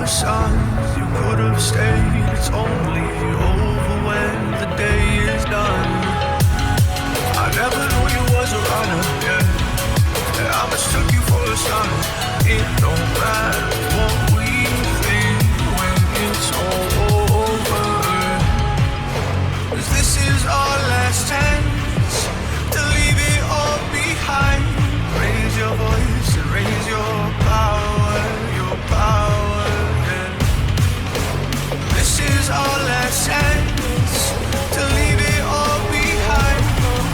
sun, you could have stayed. It's only over when the day is done. I never knew you was a runner, yeah. I mistook you for a son. It don't matter what we think when it's all over. 'Cause this is our last chance to leave it all behind. Raise your voice and raise your power, yeah. This is our last chance to leave it all behind.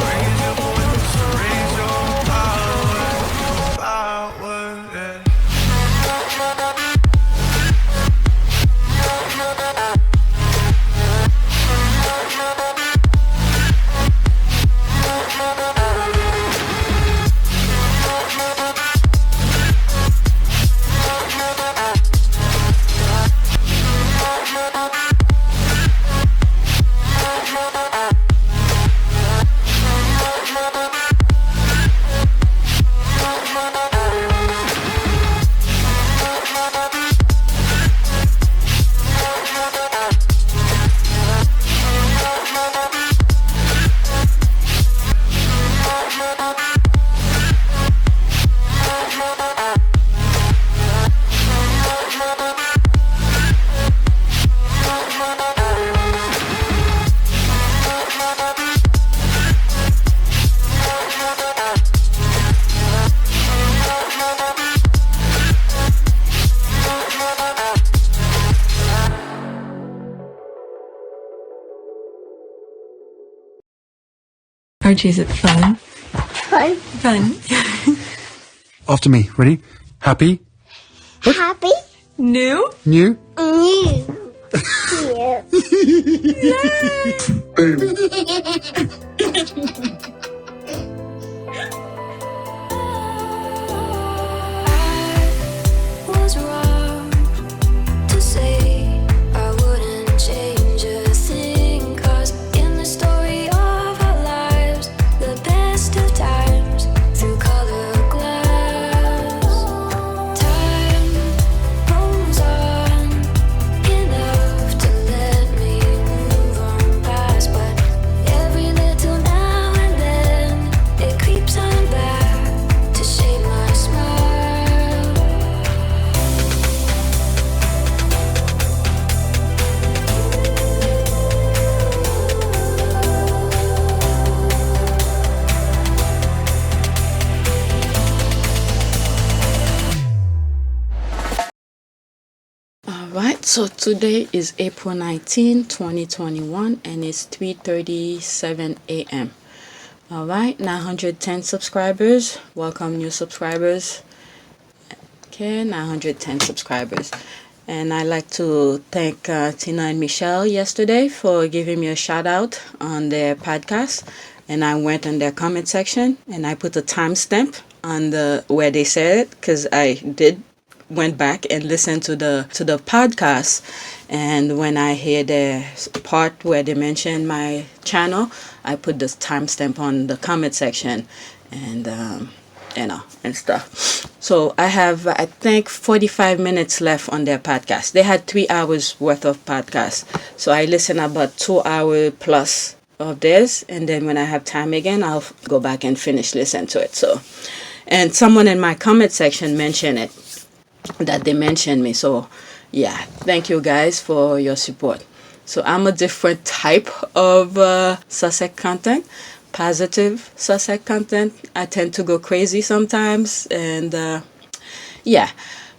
Raise your voice and raise your power, yeah. Archie, is it fun? Fun. Fun. After me. Ready? Happy? Happy. New? New? New. Boom. Was wrong to say I wouldn't change a thing, 'cause in the story of our lives, the best of times through colored glass, time moves on enough to let me move on past, but every little now and then it creeps on back to shade my smile. Alright, so today is April 19, 2021, and it's 3:37 a.m. Alright, 910 subscribers. Welcome, new subscribers. Okay, 910 subscribers. And I'd like to thank Tina and Michelle yesterday for giving me a shout out on their podcast. And I went in their comment section and I put a timestamp on the where they said it, because I went back and listened to the podcast, and when I hear the part where they mention my channel, I put the timestamp on the comment section, and and stuff. So I have, I think, 45 minutes left on their podcast. They had 3 hours worth of podcast, so I listen about 2 hours plus of theirs, and then when I have time again, I'll go back and finish listening to it. So, and someone in my comment section mentioned it, that they mentioned me. So yeah, thank you guys for your support. So I'm a different type of Sussex content, positive Sussex content. I tend to go crazy sometimes, and yeah.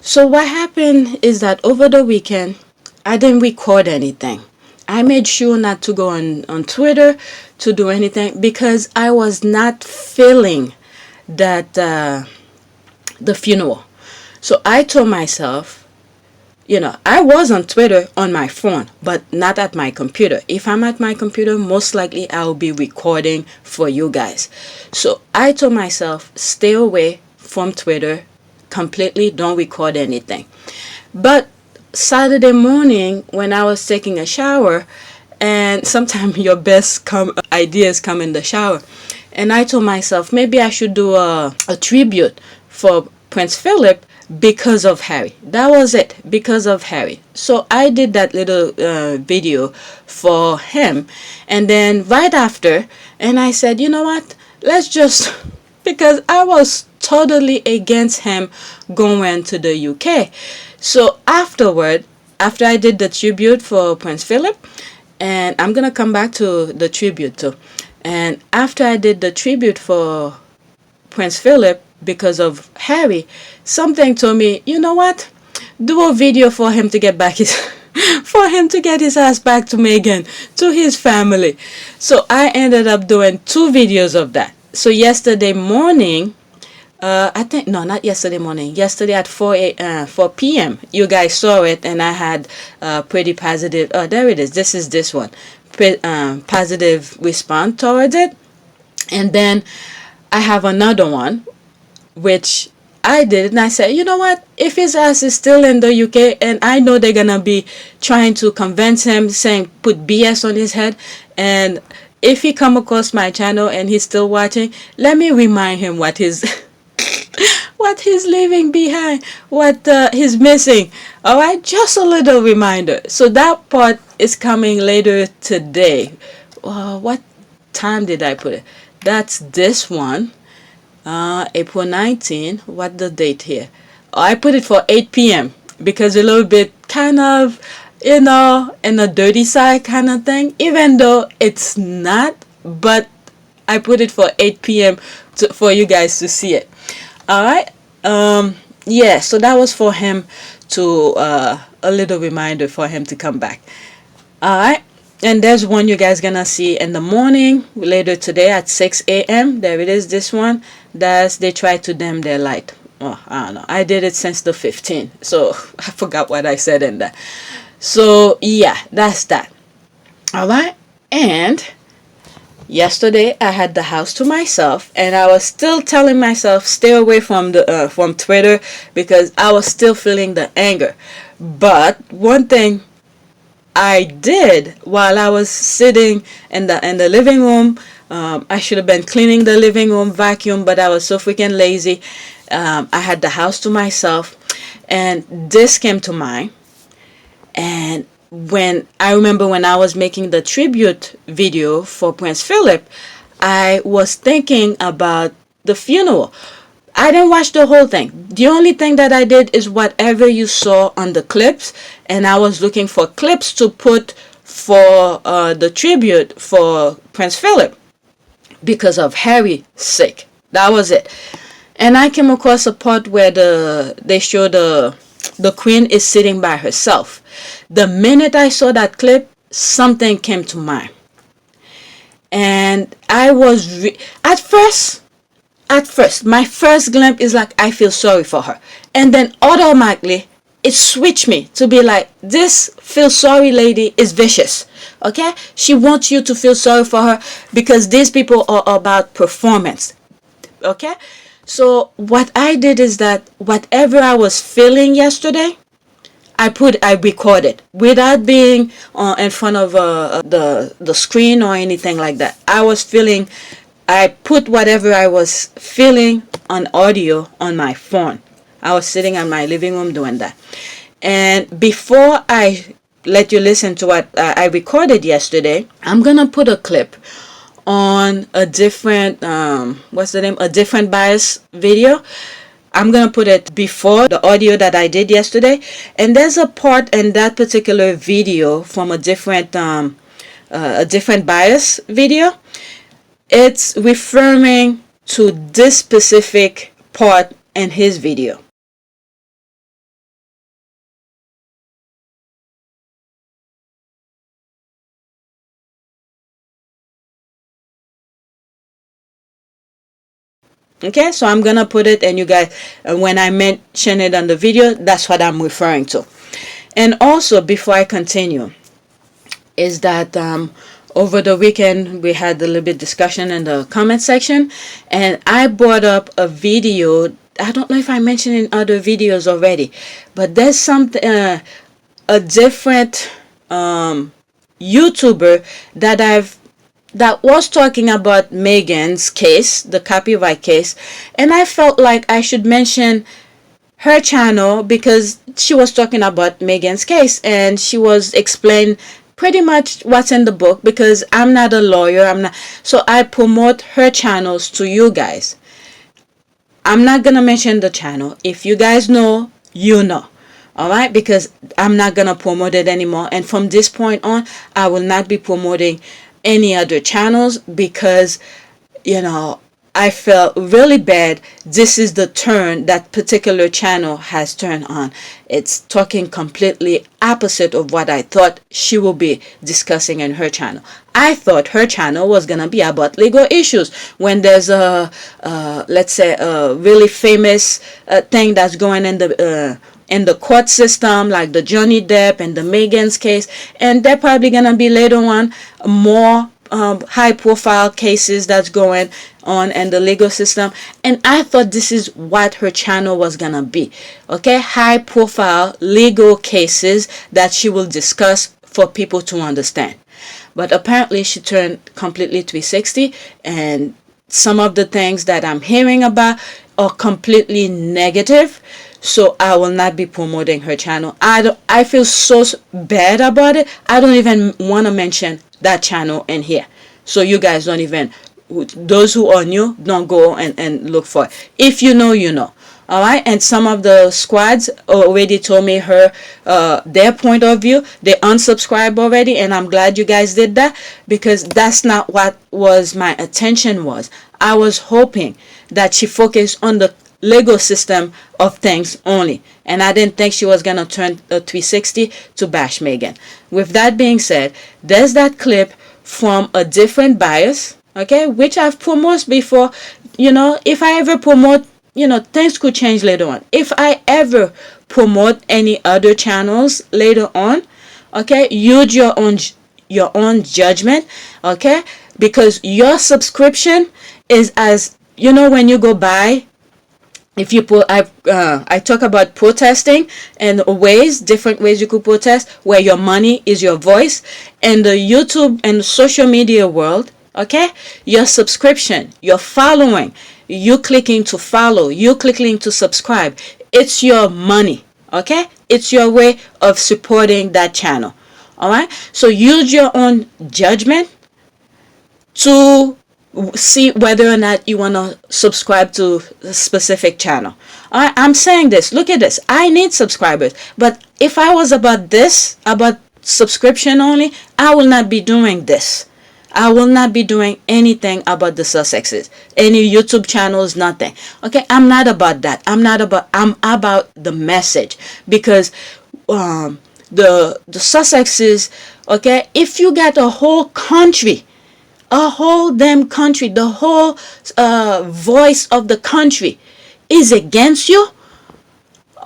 So what happened is that over the weekend I didn't record anything. I made sure not to go on Twitter to do anything, because I was not feeling that the funeral. So I told myself, I was on Twitter on my phone, but not at my computer. If I'm at my computer, most likely I'll be recording for you guys. So I told myself, stay away from Twitter completely, don't record anything. But Saturday morning, when I was taking a shower, and sometimes your best ideas come in the shower, and I told myself maybe I should do a tribute for Prince Philip because of Harry. That was it, because of Harry. So I did that little video for him, and then right after, and I said, you know what, let's just, because I was totally against him going to the UK. So afterward, after I did the tribute for Prince Philip, and I'm gonna come back to the tribute too, and after I did the tribute for Prince Philip because of Harry, something told me, you know what, do a video for him to get back his for him to get his ass back to Meghan, to his family. So I ended up doing 2 videos of that. So yesterday morning, I think, no, not yesterday morning, yesterday at 4 p.m. you guys saw it, and I had pretty positive, oh, there it is, this one, positive response towards it. And then I have another one which I did, and I said, you know what, if his ass is still in the UK, and I know they're gonna be trying to convince him, saying put BS on his head, and if he come across my channel and he's still watching, let me remind him what his what he's leaving behind, what he's missing. All right, just a little reminder. So that part is coming later today. What time did I put it? That's this one, April 19. What the date here? I put it for 8 p.m. because a little bit kind of, you know, in a dirty side kind of thing, even though it's not, but I put it for 8 p.m. for you guys to see it. All right. Yeah, so that was for him to a little reminder for him to come back. All right. And there's one you guys gonna see in the morning later today at 6 a.m. There it is, this one. That's they try to dim their light. Oh, I don't know, I did it since the 15th, so I forgot what I said in that. So yeah, that's that. All right. And yesterday I had the house to myself, and I was still telling myself stay away from the from Twitter because I was still feeling the anger. But one thing I did while I was sitting in the living room, I should have been cleaning the living room, vacuum, but I was so freaking lazy. I had the house to myself, and this came to mind. And when I remember when I was making the tribute video for Prince Philip, I was thinking about the funeral. I didn't watch the whole thing. The only thing that I did is whatever you saw on the clips, and I was looking for clips to put for the tribute for Prince Philip because of Harry's sake. That was it. And I came across a part where they show the Queen is sitting by herself. The minute I saw that clip, something came to mind. And I was at first, my first glimpse is like, I feel sorry for her. And then automatically, it switched me to be like, this feel sorry lady is vicious. Okay? She wants you to feel sorry for her because these people are about performance. Okay? So what I did is that whatever I was feeling yesterday, I recorded without being in front of the screen or anything like that. I put whatever I was feeling on audio on my phone. I was sitting in my living room doing that. And before I let you listen to what I recorded yesterday, I'm going to put a clip on a different, a different bias video. I'm going to put it before the audio that I did yesterday. And there's a part in that particular video from a different bias video. It's referring to this specific part in his video. Okay, so I'm gonna put it, and you guys, when I mention it on the video, that's what I'm referring to. And also, before I continue, is that over the weekend we had a little bit discussion in the comment section, and I brought up a video. I don't know if I mentioned in other videos already, but there's something a different YouTuber that was talking about Meghan's case, the copyright case, and I felt like I should mention her channel because she was talking about Megan's case, and she was explaining pretty much what's in the book, because I'm not a lawyer, so I promote her channels to you guys. I'm not gonna mention the channel. If you guys know, you know. All right, because I'm not gonna promote it anymore, and from this point on I will not be promoting any other channels, because I felt really bad. This is the turn that particular channel has turned on. It's talking completely opposite of what I thought she will be discussing in her channel. I thought her channel was gonna be about legal issues. When there's let's say a really famous thing that's going in the court system, like the Johnny Depp and the Megan's case, and they're probably gonna be later on more high profile cases that's going on in the legal system, and I thought this is what her channel was gonna be. Okay, high profile legal cases that she will discuss for people to understand. But apparently she turned completely 360, and some of the things that I'm hearing about are completely negative. So I will not be promoting her channel. I feel so bad about it. I don't even want to mention that channel in here. So you guys don't even, those who are new, don't go and look for it. If you know, you know. All right, and some of the squads already told me their point of view. They unsubscribed already, and I'm glad you guys did that, because that's not what was my attention was. I was hoping that she focused on the legal system of things only, and I didn't think she was gonna turn a 360 to bash Megan. With that being said, there's that clip from a different bias, okay, which I've promoted before. If I ever promote, things could change later on. If I ever promote any other channels later on, okay, use your own judgment, okay, because your subscription is, as when you go buy. If you I talk about protesting and different ways you could protest, where your money is your voice. And the YouTube and the social media world, okay, your subscription, your following, you clicking to follow, you clicking to subscribe, it's your money, okay? It's your way of supporting that channel. All right, so use your own judgment to see whether or not you want to subscribe to a specific channel. All right, I'm saying this. Look at this. I need subscribers, but if I was about subscription only, I will not be doing this. I will not be doing anything about the Sussexes, any YouTube channels, nothing. Okay, I'm not about that. I'm about the message, because the Sussexes, okay, if you got a whole country, a whole damn country, the whole voice of the country is against you,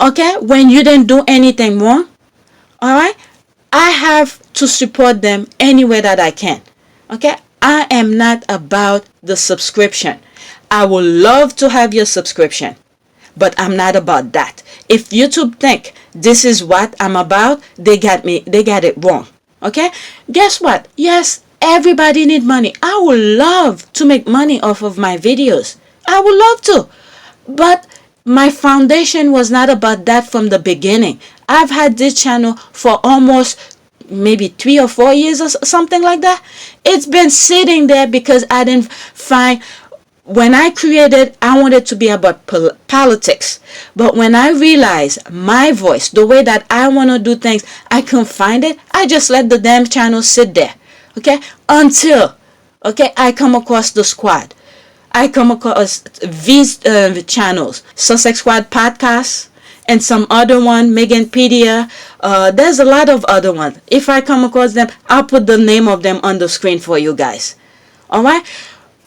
okay, when you didn't do anything wrong, all right, I have to support them any way that I can. Okay, I am not about the subscription. I would love to have your subscription, but I'm not about that. If YouTube think this is what I'm about, they got it wrong. Okay, guess what? Yes, everybody need money. I would love to make money off of my videos. I would love to, but my foundation was not about that from the beginning. I've had this channel for almost maybe 3 or 4 years or something like that. It's been sitting there because I didn't find, when I created, I wanted to be about politics, but when I realized my voice, the way that I want to do things, I couldn't find it. I just let the damn channel sit there, okay, until, okay, I come across the squad. I come across these channels, Sussex Squad Podcast, and some other one, Meganpedia. There's a lot of other ones. If I come across them, I'll put the name of them on the screen for you guys. All right?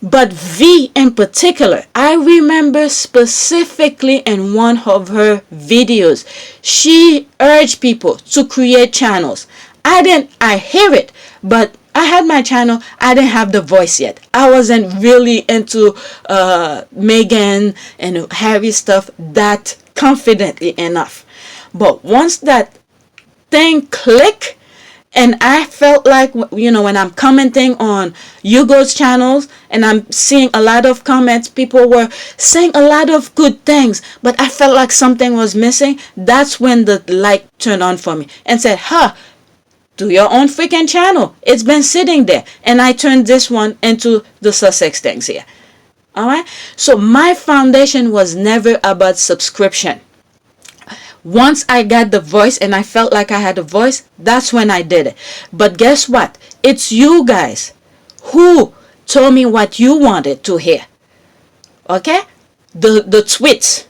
But V in particular, I remember specifically in one of her videos, she urged people to create channels. I hear it, but I had my channel. I didn't have the voice yet. I wasn't really into Megan and Harry stuff that confidently enough. But once that thing click, And I felt like, when I'm commenting on Hugo's channels and I'm seeing a lot of comments, people were saying a lot of good things, but I felt like something was missing. That's when the light turned on for me and said, do your own freaking channel. It's been sitting there. And I turned this one into the Sussex things here. All right. So my foundation was never about subscription. Once I got the voice and I felt like I had a voice, that's when I did it. But guess what? It's you guys who told me what you wanted to hear. Okay? The tweets.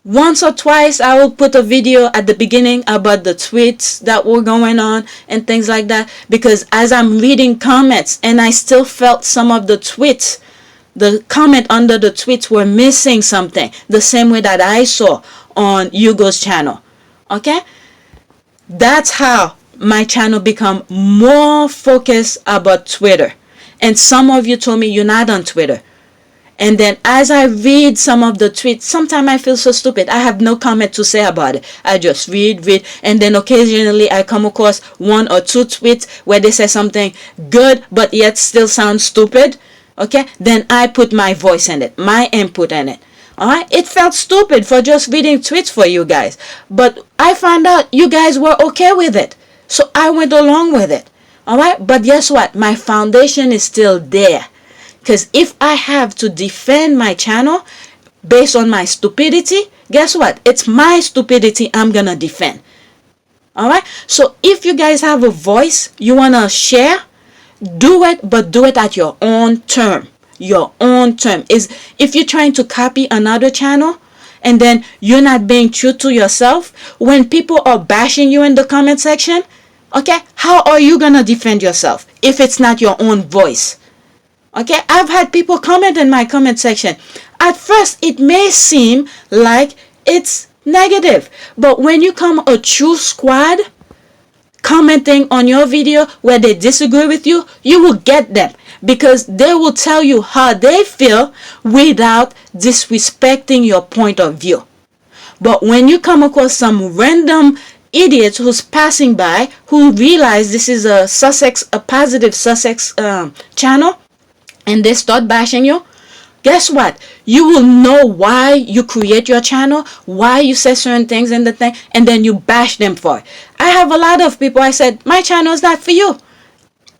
Once or twice I will put a video at the beginning about the tweets that were going on and things like that, because as I'm reading comments and I still felt some of the tweets, the comment under the tweets were missing something, the same way that I saw on Hugo's channel. Okay? That's how my channel become more focused about Twitter. And some of you told me you're not on Twitter. And then as I read some of the tweets, sometimes I feel so stupid. I have no comment to say about it. I just read. And then occasionally I come across 1 or 2 tweets where they say something good, but yet still sounds stupid. Okay? Then I put my voice in it, my input in it. Alright? It felt stupid for just reading tweets for you guys. But I found out you guys were okay with it. So I went along with it. Alright? But guess what? My foundation is still there. Because if I have to defend my channel based on my stupidity, guess what? It's my stupidity I'm going to defend. Alright? So if you guys have a voice you want to share, do it, but do it at your own term. Your own term. Is if you're trying to copy another channel and then you're not being true to yourself, when people are bashing you in the comment section, okay, how are you going to defend yourself if it's not your own voice? Okay, I've had people comment in my comment section. At first, it may seem like it's negative, but when you come a true squad commenting on your video where they disagree with you, you will get them, because they will tell you how they feel without disrespecting your point of view. But when you come across some random idiots who's passing by, who realize this is a positive Sussex channel, and they start bashing you, guess what? You will know why you create your channel, why you say certain things in the thing, and then you bash them for it. I have a lot of people, I said, my channel is not for you.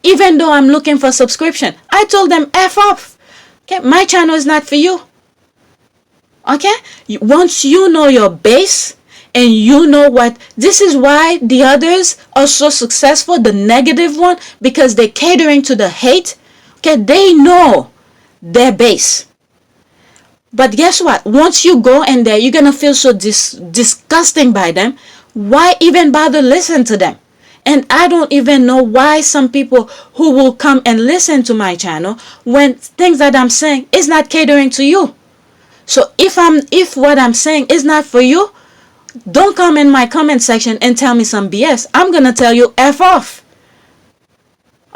Even though I'm looking for subscription, I told them, F off. Okay, my channel is not for you. Okay? Once you know your base, and you know what, this is why the others are so successful, the negative one, because they're catering to the hate. Okay, they know their base. But guess what? Once you go in there, you're gonna feel so disgusting by them. Why even bother listen to them? And I don't even know why some people who will come and listen to my channel when things that I'm saying is not catering to you. So if what I'm saying is not for you, don't come in my comment section and tell me some BS. I'm gonna tell you F off.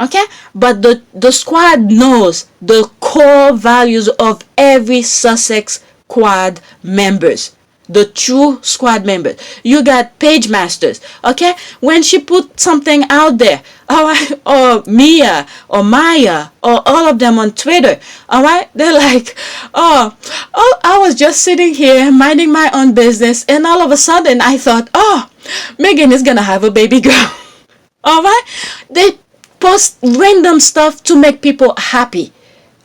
Okay? But the squad knows the core values of every Sussex squad members. The true squad members. You got page masters. Okay? When she put something out there, alright, or Mia or Maya or all of them on Twitter, alright, they're like, oh, I was just sitting here minding my own business, and all of a sudden I thought, oh, Megan is gonna have a baby girl. Alright? They post random stuff to make people happy.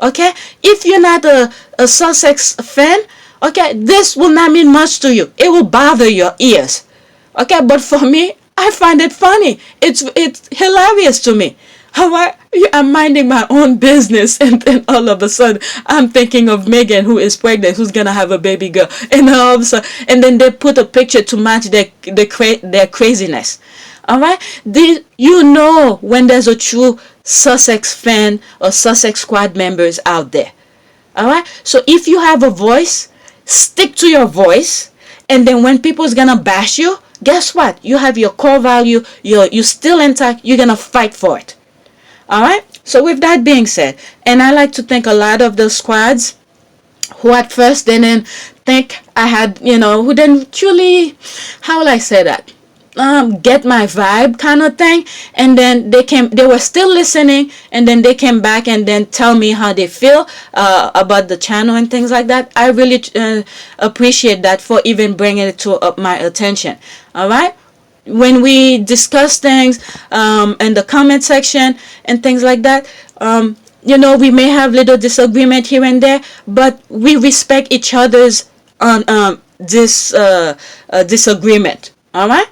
Okay? If you're not a Sussex fan, okay, this will not mean much to you. It will bother your ears. Okay? But for me, I find it funny. It's hilarious to me. Alright? I'm minding my own business, and then all of a sudden I'm thinking of Megan, who is pregnant, who's gonna have a baby girl, and all of a sudden, and then they put a picture to match their craziness. Alright? You know when there's a true Sussex fan or Sussex squad members out there. Alright? So if you have a voice, stick to your voice, and then when people's gonna bash you, guess what? You have your core value, you're still intact, you're gonna fight for it. Alright? So with that being said, and I like to thank a lot of the squads who at first didn't think I had, who didn't truly, how will I say that? get my vibe kind of thing, and then they were still listening, and then they came back and then tell me how they feel about the channel and things like that. I really appreciate that, for even bringing it to my attention. All right, when we discuss things in the comment section and things like that, we may have little disagreement here and there, but we respect each other's this disagreement. All right,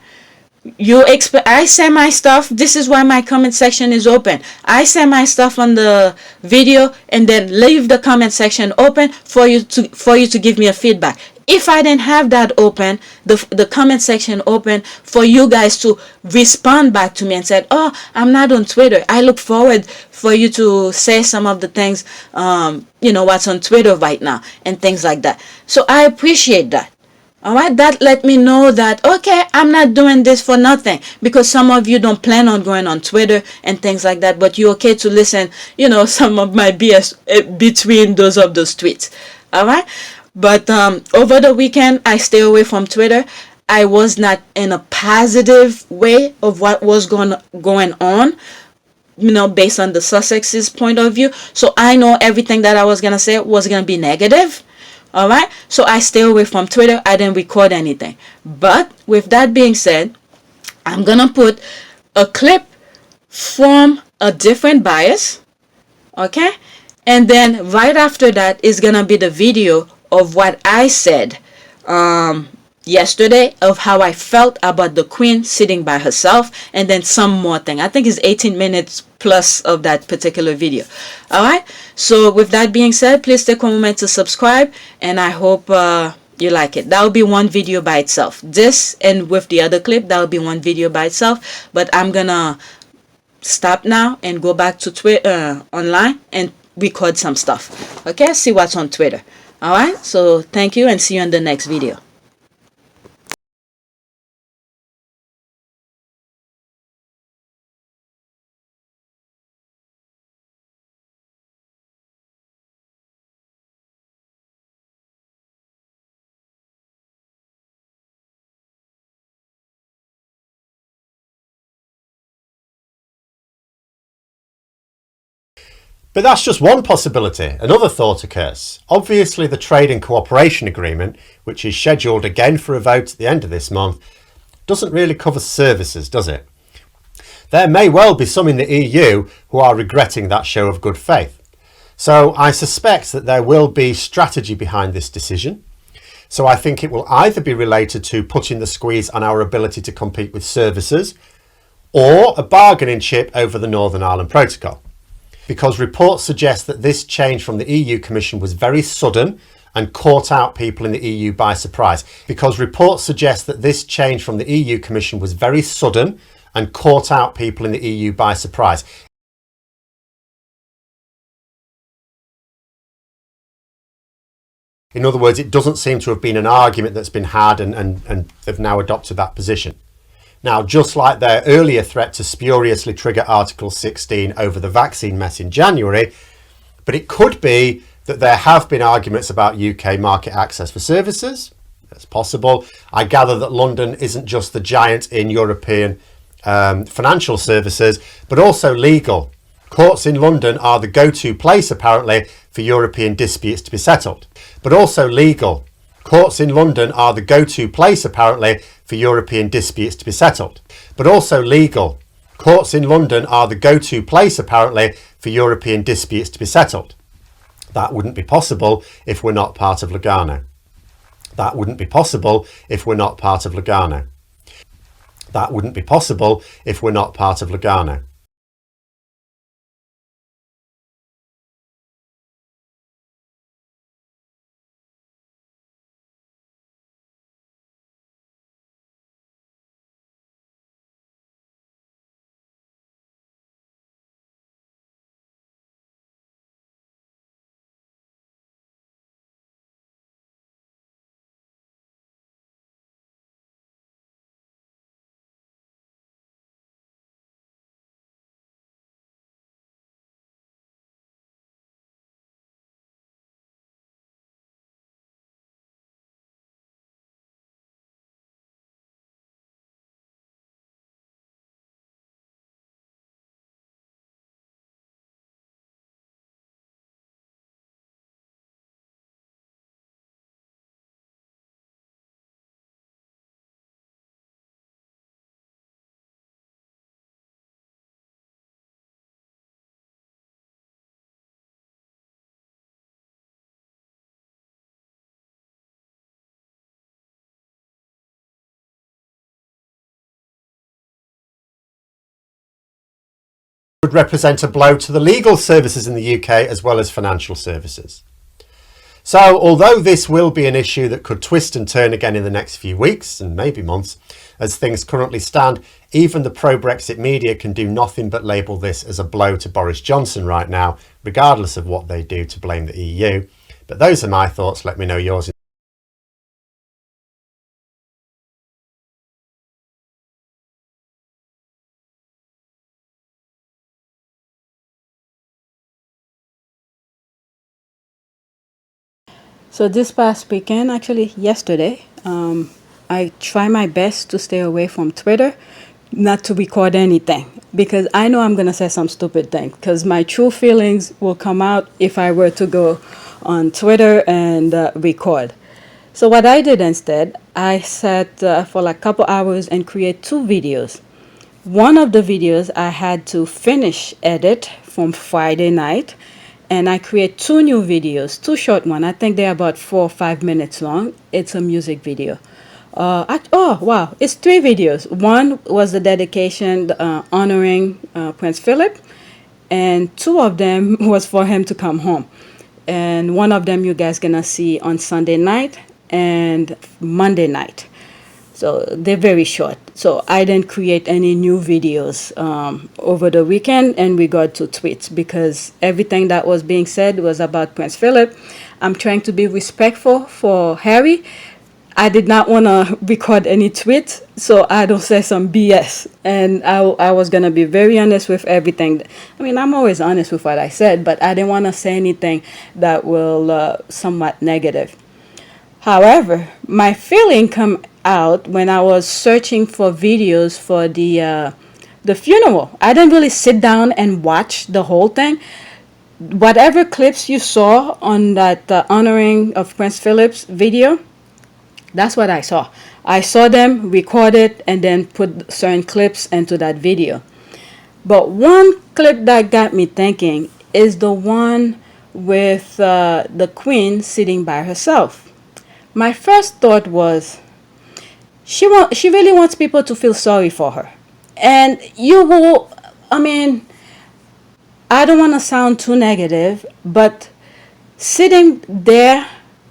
I say my stuff. This is why my comment section is open. I say my stuff on the video, and then leave the comment section open for you to give me a feedback. If I didn't have that open, the comment section open for you guys to respond back to me and said, oh, I'm not on Twitter, I look forward for you to say some of the things, what's on Twitter right now and things like that. So I appreciate that. All right, that let me know that, okay, I'm not doing this for nothing, because some of you don't plan on going on Twitter and things like that, but you're okay to listen, some of my BS between those tweets. All right, but over the weekend, I stay away from Twitter. I was not in a positive way of what was going on, based on the Sussex's point of view. So I know everything that I was going to say was going to be negative. All right, so I stay away from Twitter. I didn't record anything. But with that being said, I'm gonna put a clip from a different bias, okay, and then right after that is gonna be the video of what I said yesterday, of how I felt about the queen sitting by herself, and then some more thing. I think it's 18 minutes plus of that particular video. All right, so with that being said, please take a moment to subscribe, and I hope you like it. That will be one video by itself. This, and with the other clip, that will be one video by itself. But I'm gonna stop now and go back to Twitter online and record some stuff. Okay, see what's on Twitter. All right, so thank you, and see you in the next video. But that's just one possibility. Another thought occurs. Obviously, the Trade and Cooperation Agreement, which is scheduled again for a vote at the end of this month, doesn't really cover services, does it? There may well be some in the EU who are regretting that show of good faith. So I suspect that there will be strategy behind this decision. So I think it will either be related to putting the squeeze on our ability to compete with services, or a bargaining chip over the Northern Ireland Protocol. Because reports suggest that this change from the EU Commission was very sudden and caught out people in the EU by surprise. Because reports suggest that this change from the EU Commission was very sudden and caught out people in the EU by surprise. In other words, it doesn't seem to have been an argument that's been had, and they've now adopted that position. Now, just like their earlier threat to spuriously trigger Article 16 over the vaccine mess in January, but it could be that there have been arguments about UK market access for services. That's possible. I gather that London isn't just the giant in European financial services, but also legal. Courts in London are the go-to place, apparently, for European disputes to be settled. But also legal. Courts in London are the go-to place, apparently, for European disputes to be settled. But also legal. Courts in London are the go-to place, apparently, for European disputes to be settled. That wouldn't be possible if we're not part of Lugano. That wouldn't be possible if we're not part of Lugano. That wouldn't be possible if we're not part of Lugano. would represent a blow to the legal services in the UK as well as financial services. So, although this will be an issue that could twist and turn again in the next few weeks and maybe months, as things currently stand, even the pro-Brexit media can do nothing but label this as a blow to Boris Johnson right now, regardless of what they do to blame the EU. But those are my thoughts. Let me know yours. So this past weekend, actually yesterday, I try my best to stay away from Twitter, not to record anything, because I know I'm going to say some stupid thing, because my true feelings will come out if I were to go on Twitter and record. So what I did instead, I sat for like a couple hours and create 2 videos. One of the videos I had to finish edit from Friday night, and I create 2 new videos, 2 short ones. I think they're about 4 or 5 minutes long. It's a music video. Oh wow, it's 3 videos. One was the dedication honoring Prince Philip, and 2 of them was for him to come home. And one of them you guys gonna see on Sunday night and Monday night. So they're very short. So I didn't create any new videos over the weekend in regard to tweets, because everything that was being said was about Prince Philip. I'm trying to be respectful for Harry. I did not want to record any tweets, so I don't say some BS. And I was going to be very honest with everything. I mean, I'm always honest with what I said, but I didn't want to say anything that will somewhat negative. However, my feeling come out when I was searching for videos for the funeral. I didn't really sit down and watch the whole thing. Whatever clips you saw on that honoring of Prince Philip's video, that's what I saw. I saw them record it and then put certain clips into that video. But one clip that got me thinking is the one with the Queen sitting by herself. My first thought was, she really wants people to feel sorry for her. And I don't want to sound too negative, but sitting there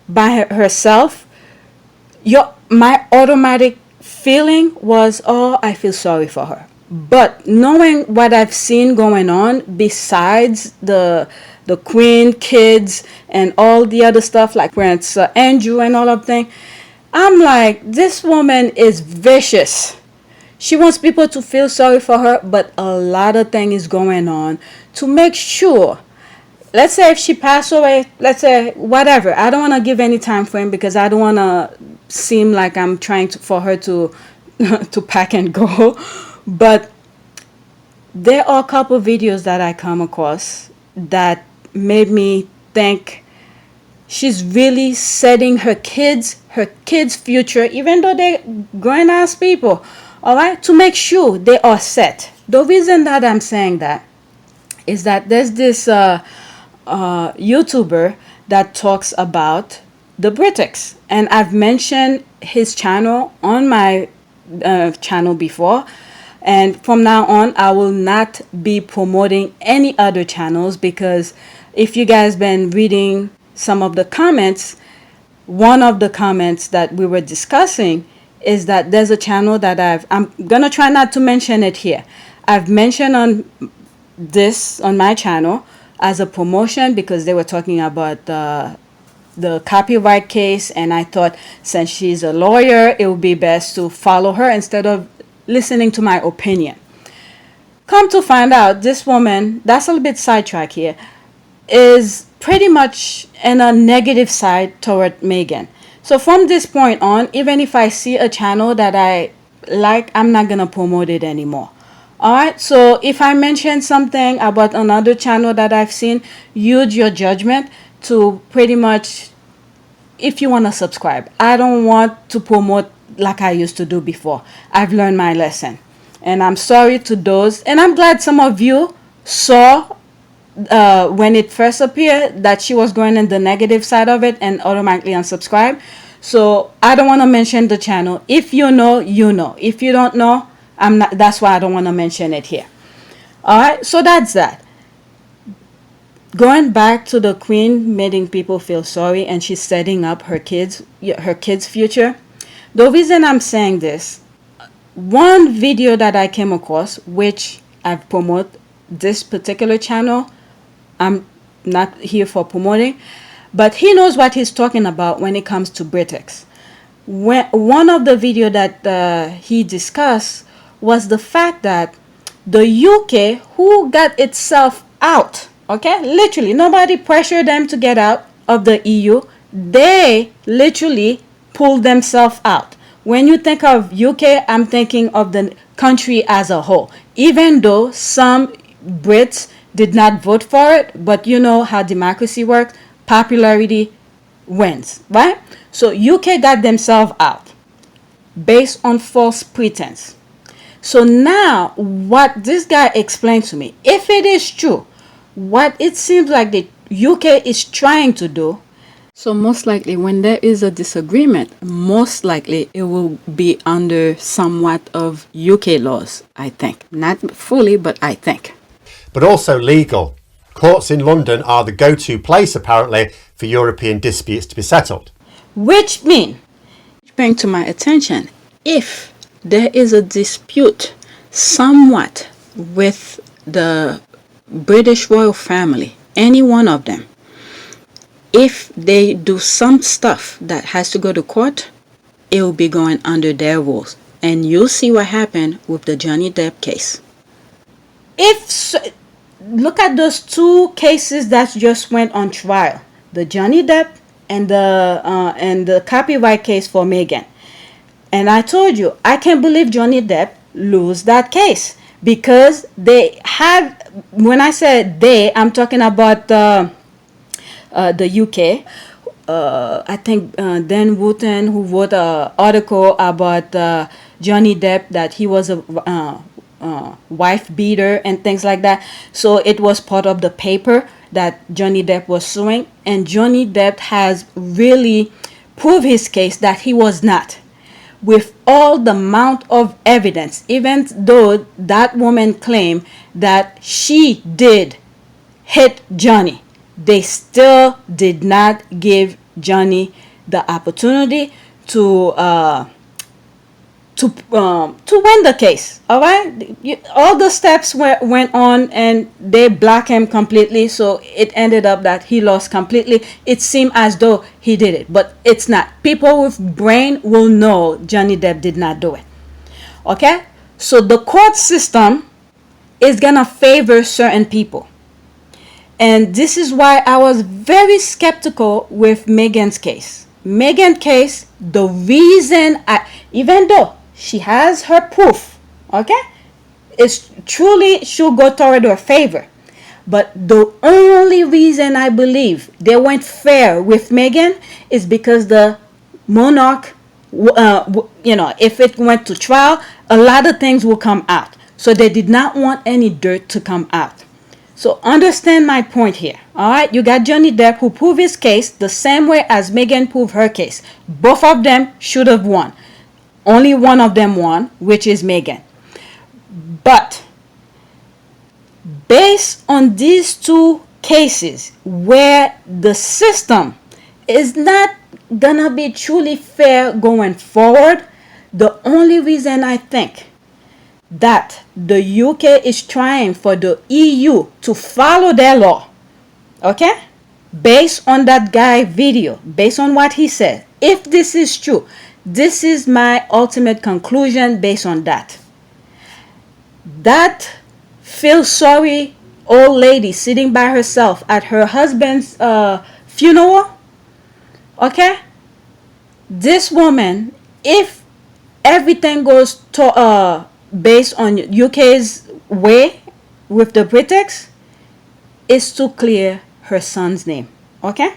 by herself, my automatic feeling was, oh, I feel sorry for her. But knowing what I've seen going on besides the Queen, kids, and all the other stuff like Prince Andrew and all of them, I'm like, this woman is vicious. She wants people to feel sorry for her, but a lot of things going on to make sure. Let's say if she passed away, let's say whatever. I don't want to give any time frame because I don't want to seem like I'm trying for her to to pack and go. But there are a couple videos that I come across that made me think she's really setting her kids' future, even though they're grown ass people, all right, to make sure they are set. The reason that I'm saying that is that there's this YouTuber that talks about the Britics, and I've mentioned his channel on my channel before, and from now on I will not be promoting any other channels, because if you guys been reading some of the comments, one of the comments that we were discussing is that there's a channel that I'm gonna try not to mention it here. I've mentioned on my channel as a promotion because they were talking about the copyright case, and I thought since she's a lawyer, it would be best to follow her instead of listening to my opinion. Come to find out, this woman, that's a little bit sidetrack here, is pretty much in a negative side toward Meghan. So from this point on, even if I see a channel that I like, I'm not gonna promote it anymore. Alright, so if I mention something about another channel that I've seen, use your judgment to pretty much, if you want to subscribe. I don't want to promote like I used to do before. I've learned my lesson. And I'm sorry to those, and I'm glad some of you saw when it first appeared that she was going in the negative side of it and automatically unsubscribe. So I don't want to mention the channel. If you know, you know. If you don't know, I'm not. That's why I don't want to mention it here. All right, so that's that. Going back to the queen making people feel sorry, and she's setting up her kids' future. The reason I'm saying this, one video that I came across, which I've promoted this particular channel, I'm not here for promoting, but he knows what he's talking about when it comes to Britex. One of the video that he discussed was the fact that the UK, who got itself out, okay, literally nobody pressured them to get out of the EU, they literally pulled themselves out. When you think of UK, I'm thinking of the country as a whole, even though some Brits did not vote for it, but you know how democracy works, popularity wins, right? So UK got themselves out based on false pretense. So now what this guy explained to me, if it is true, what it seems like the UK is trying to do, so most likely when there is a disagreement, most likely it will be under somewhat of UK laws, I think. Not fully, but I think. But also legal. Courts in London are the go-to place, apparently, for European disputes to be settled. Which means, bring to my attention, if there is a dispute somewhat with the British royal family, any one of them, if they do some stuff that has to go to court, it will be going under their rules. And you'll see what happened with the Johnny Depp case. Look at those two cases that just went on trial, the Johnny Depp and the copyright case for Meghan. And I told you, I can't believe Johnny Depp lose that case, because they had, when I said they, I'm talking about the UK. I think Dan Wooten, who wrote an article about Johnny Depp, that he was a wife beater and things like that. So it was part of the paper that Johnny Depp was suing, and Johnny Depp has really proved his case that he was not, with all the amount of evidence, even though that woman claimed that she did hit Johnny. They still did not give Johnny the opportunity to win the case. All right, all the steps went on, and they blocked him completely. So it ended up that he lost completely. It seemed as though he did it, but it's not. People with brain will know Johnny Depp did not do it. Okay, so the court system is gonna favor certain people. And this is why I was very skeptical with Meghan's case. Meghan's case, the reason even though she has her proof, okay, it's truly should go toward her favor. But the only reason I believe they went fair with Meghan is because the monarch, if it went to trial, a lot of things will come out. So they did not want any dirt to come out. So understand my point here. All right, you got Johnny Depp, who proved his case the same way as Meghan proved her case. Both of them should have won. Only one of them won, which is Meghan. But based on these two cases where the system is not gonna be truly fair going forward, the only reason I think that the UK is trying for the EU to follow their law, okay, based on that guy video, based on what he said, if this is true, this is my ultimate conclusion based on that. That feel sorry old lady sitting by herself at her husband's funeral, okay, this woman, if everything goes to based on UK's way with the Britex, is to clear her son's name. Okay?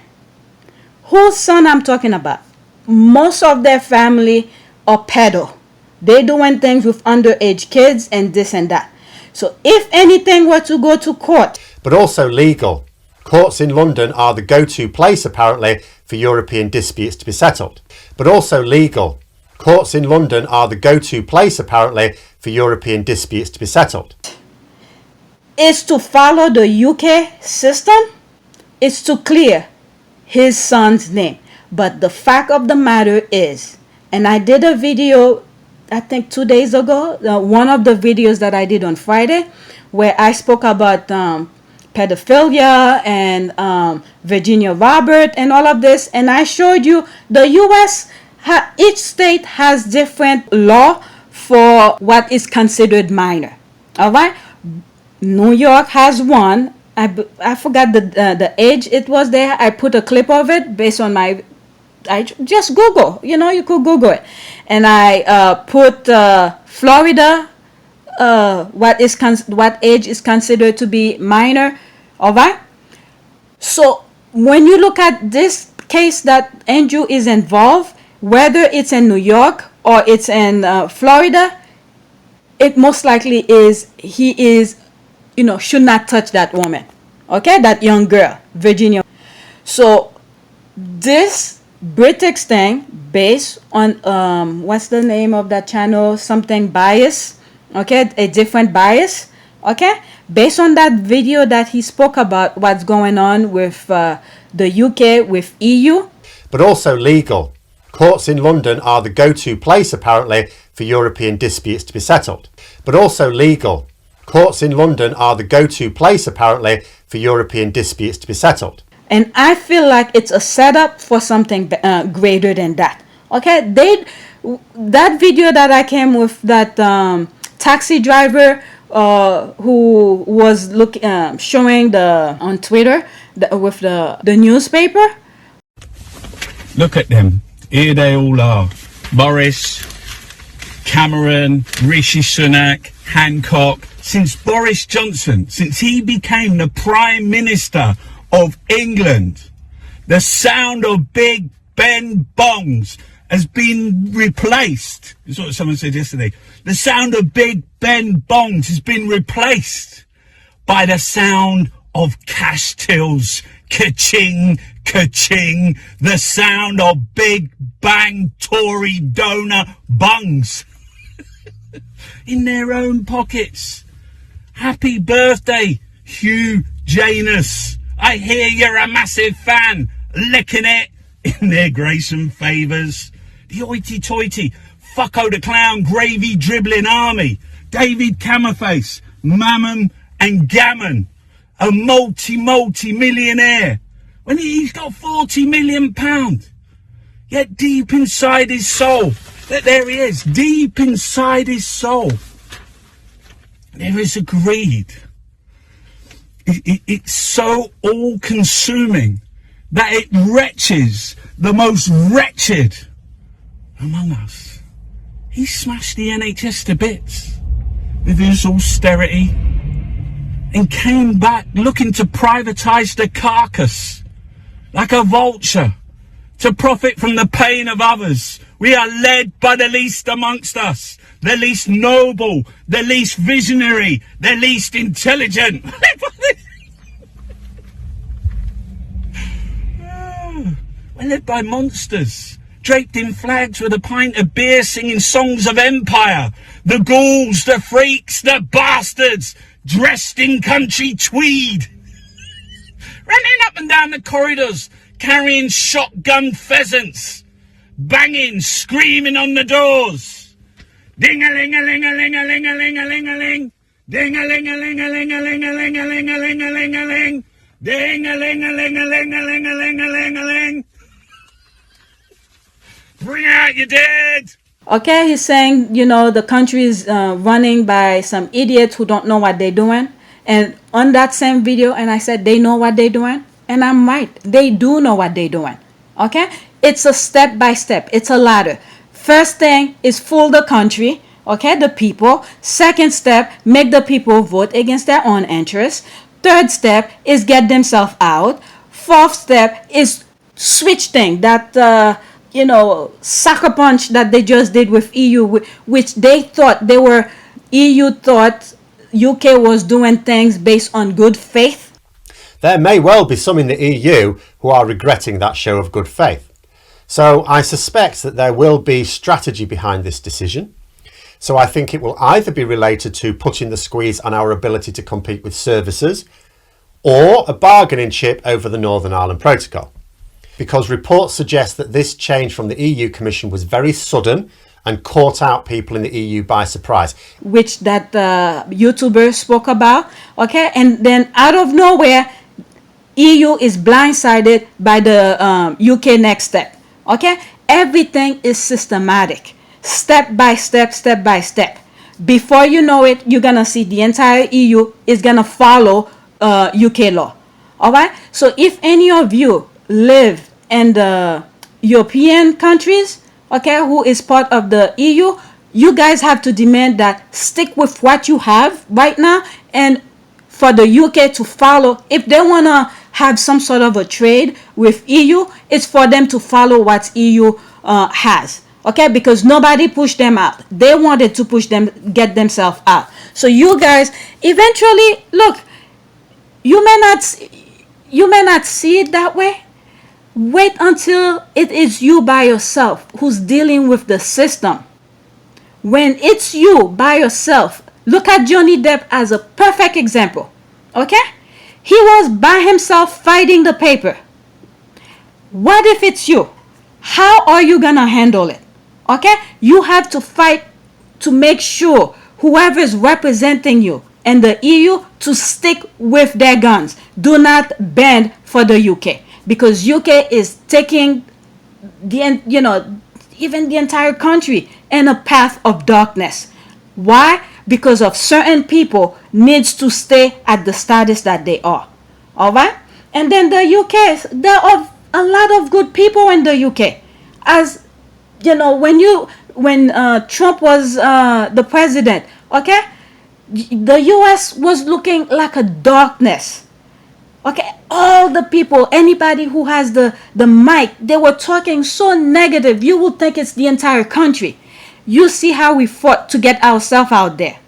Whose son I'm talking about? Most of their family are pedo. They doing things with underage kids and this and that. So if anything were to go to court. But also legal. Courts in London are the go-to place, apparently, for European disputes to be settled. But also legal. Courts in London are the go-to place, apparently, for European disputes to be settled. is to follow the UK system, is to clear his son's name. But the fact of the matter is, and I did a video, I think 2 days ago, one of the videos that I did on Friday, where I spoke about pedophilia and Virginia Robert and all of this, and I showed you the US, each state has different law for what is considered minor. All right, New York has one. I forgot the age it was there. I put a clip of it based on my, I just Google, you could Google it, and I put Florida, what age is considered to be minor. All right, so when you look at this case that Andrew is involved, whether it's in New York or it's in Florida, it most likely is he is, should not touch that woman, okay, that young girl, Virginia. So this British thing, based on what's the name of that channel, something bias, okay, a different bias, okay, based on that video that he spoke about what's going on with the UK, with EU. But also legal. Courts in London are the go-to place, apparently, for European disputes to be settled. But also legal. Courts in London are the go-to place, apparently, for European disputes to be settled. And I feel like it's a setup for something greater than that. Okay, that video that I came with, that taxi driver who was showing on Twitter with the newspaper. Look at them. Here they all are. Boris, Cameron, Rishi Sunak, Hancock. Since Boris Johnson, since he became the Prime Minister of England, the sound of Big Ben bongs has been replaced. That's what someone said yesterday. The sound of Big Ben bongs has been replaced by the sound of cash tills. Ka-ching, ka-ching. The sound of Big Bang Tory donor bungs in their own pockets. Happy birthday, Hugh Janus. I hear you're a massive fan. Licking it in their grace and favours. The hoity-toity, fucko the clown, gravy dribbling army. David Cammerface, Mammon and Gammon. A multi-millionaire. When he's got £40 million. Yet deep inside his soul, there he is, deep inside his soul, there is a greed. It's so all-consuming that it wretches the most wretched among us. He smashed the NHS to bits with his austerity and came back looking to privatise the carcass like a vulture to profit from the pain of others. We are led by the least amongst us, the least noble, the least visionary, the least intelligent. We're led by monsters, draped in flags with a pint of beer, singing songs of empire. The ghouls, the freaks, the bastards, dressed in country tweed, running up and down the corridors, carrying shotgun pheasants, banging, screaming on the doors. Ding-a-ling-a-ling-a-ling-a-ling-a-ling-a-ling-a-ling. Ding-a-ling-a-ling-a-ling-a-ling-a-ling-a-ling-a-ling-a-ling. Ding-a-ling-a-ling-a-ling-a-ling-a-ling-a-ling. Bring out your dead. Okay, he's saying, the country is running by some idiots who don't know what they're doing. And on that same video, and I said, they know what they're doing. And I'm right. They do know what they're doing. Okay? It's a step by step. It's a ladder. First thing is fool the country. Okay? The people. Second step, make the people vote against their own interests. Third step is get themselves out. Fourth step is switch thing. That, sucker punch that they just did with EU, which they thought EU thought UK was doing things based on good faith. There may well be some in the EU who are regretting that show of good faith. So I suspect that there will be strategy behind this decision. So I think it will either be related to putting the squeeze on our ability to compete with services, or a bargaining chip over the Northern Ireland Protocol. Because reports suggest that this change from the EU Commission was very sudden and caught out people in the EU by surprise. Which that YouTuber spoke about, okay? And then out of nowhere, EU is blindsided by the UK next step, okay? Everything is systematic, step by step, step by step. Before you know it, you're gonna see the entire EU is gonna follow UK law, all right? So if any of you live in the European countries, okay, who is part of the EU, you guys have to demand that stick with what you have right now, and for the UK to follow. If they want to have some sort of a trade with EU, it's for them to follow what EU has, okay, because nobody pushed them out. They wanted to push them, get themselves out. So you guys eventually, look, you may not see it that way. Wait until it is you by yourself who's dealing with the system. When it's you by yourself, look at Johnny Depp as a perfect example. Okay? He was by himself fighting the paper. What if it's you? How are you gonna handle it? Okay? You have to fight to make sure whoever is representing you and the EU to stick with their guns. Do not bend for the UK, because UK is taking the, you know, even the entire country in a path of darkness. Why? Because of certain people needs to stay at the status that they are. All right? And then the UK, there are a lot of good people in the UK. As you know, when Trump was the president, okay, the US was looking like a darkness. Okay, all the people, anybody who has the mic, they were talking so negative. You would think it's the entire country. You see how we fought to get ourselves out there.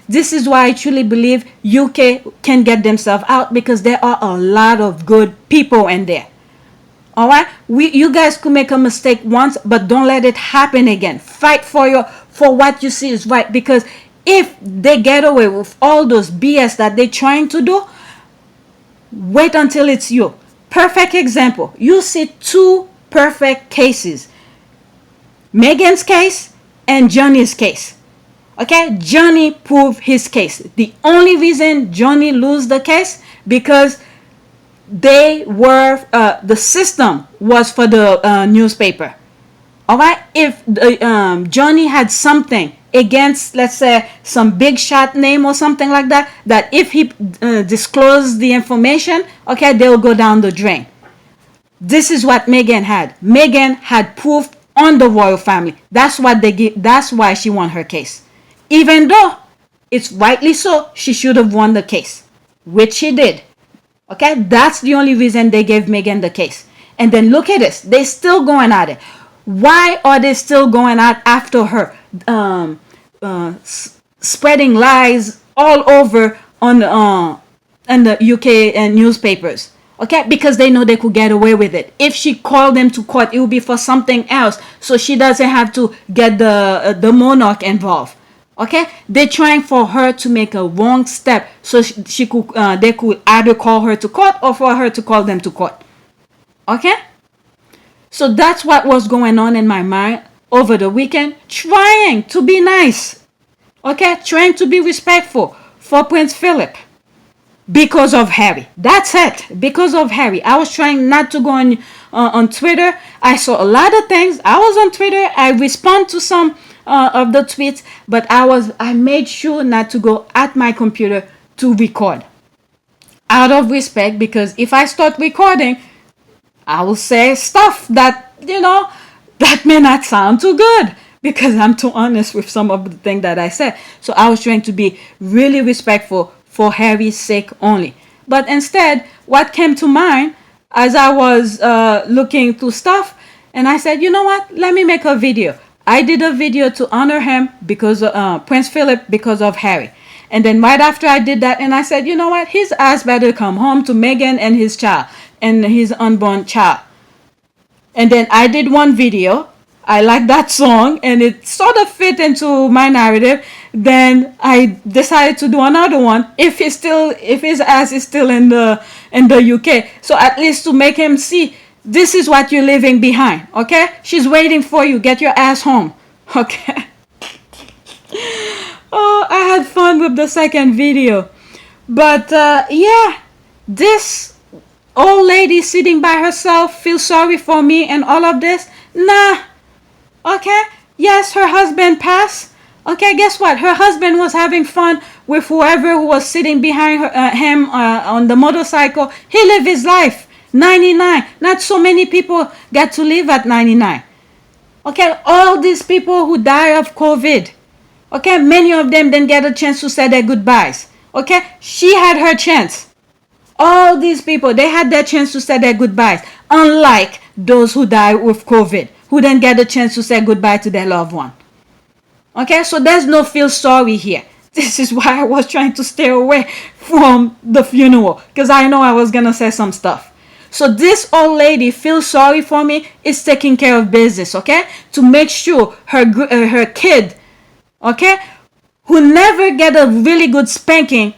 This is why I truly believe UK can get themselves out, because there are a lot of good people in there. All right, you guys could make a mistake once, but don't let it happen again. Fight for what you see is right, because if they get away with all those BS that they're trying to do, wait until it's you. Perfect example. You see two perfect cases. Megan's case and Johnny's case. Okay, Johnny proved his case. The only reason Johnny lose the case, because they were the system was for the newspaper. All right, if Johnny had something against, let's say, some big shot name or something like that, that if he disclosed the information, okay, they'll go down the drain. This is what Meghan had. Meghan had proof on the royal family. That's what they give. That's why she won her case. Even though it's rightly so, she should have won the case, which she did. Okay, that's the only reason they gave Meghan the case. And then look at this. They're still going at it. Why are they still going at after her? Spreading lies all over on the UK newspapers. Okay, because they know they could get away with it. If she called them to court, it would be for something else, so she doesn't have to get the monarch involved. Okay, they're trying for her to make a wrong step, so she could they could either call her to court or for her to call them to court. Okay, so that's what was going on in my mind over the weekend, trying to be nice, okay, trying to be respectful for Prince Philip, because of Harry. That's it, because of Harry. I was trying not to go on Twitter. I saw a lot of things. I was on Twitter. I respond to some of the tweets, but I made sure not to go at my computer to record, out of respect, because if I start recording, I will say stuff that, you know, that may not sound too good, because I'm too honest with some of the things that I said. So I was trying to be really respectful for Harry's sake only. But instead, what came to mind as I was looking through stuff, and I said, you know what, let me make a video. I did a video to honor him, because Prince Philip, because of Harry. And then right after I did that, and I said, you know what, his ass better come home to Meghan and his child, and his unborn child. And then I did one video I like that song and it sort of fit into my narrative, then I decided to do another one if his ass is still in the UK. So at least to make him see this is what you're leaving behind. Okay? She's waiting for you. Get your ass home. Okay? Oh, I had fun with the second video. But yeah, this old lady sitting by herself feels sorry for me and all of this. Nah. Okay? Yes, her husband passed. Okay, guess what? Her husband was having fun with whoever who was sitting behind him on the motorcycle. He lived his life. 99. Not so many people get to live at 99. Okay, all these people who die of COVID. Okay, many of them didn't get a chance to say their goodbyes. Okay, she had her chance. All these people, they had their chance to say their goodbyes. Unlike those who died with COVID, who didn't get a chance to say goodbye to their loved one. Okay, so there's no feel sorry here. This is why I was trying to stay away from the funeral, because I know I was going to say some stuff. So this old lady feels sorry for me, is taking care of business, okay? To make sure her kid, okay, who never get a really good spanking,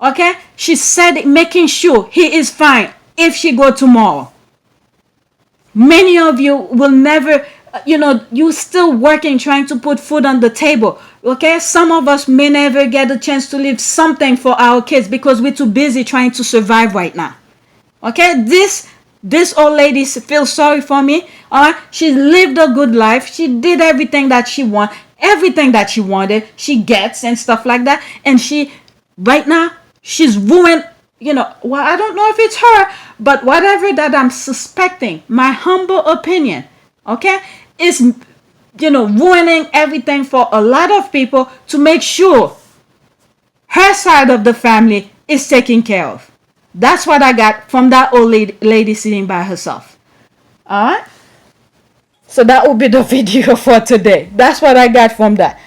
okay, she said making sure he is fine if she go tomorrow. Many of you will never, you still working, trying to put food on the table. Okay, some of us may never get a chance to leave something for our kids because we're too busy trying to survive right now. Okay, this old lady feels sorry for me. She lived a good life. She did everything that she wanted, she gets and stuff like that. And right now, she's ruined. Well, I don't know if it's her, but whatever that I'm suspecting, my humble opinion, okay, is, ruining everything for a lot of people to make sure her side of the family is taken care of. That's what I got from that old lady sitting by herself. All right. So that will be the video for today. That's what I got from that.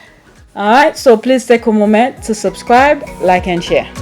All right. So please take a moment to subscribe, like, and share.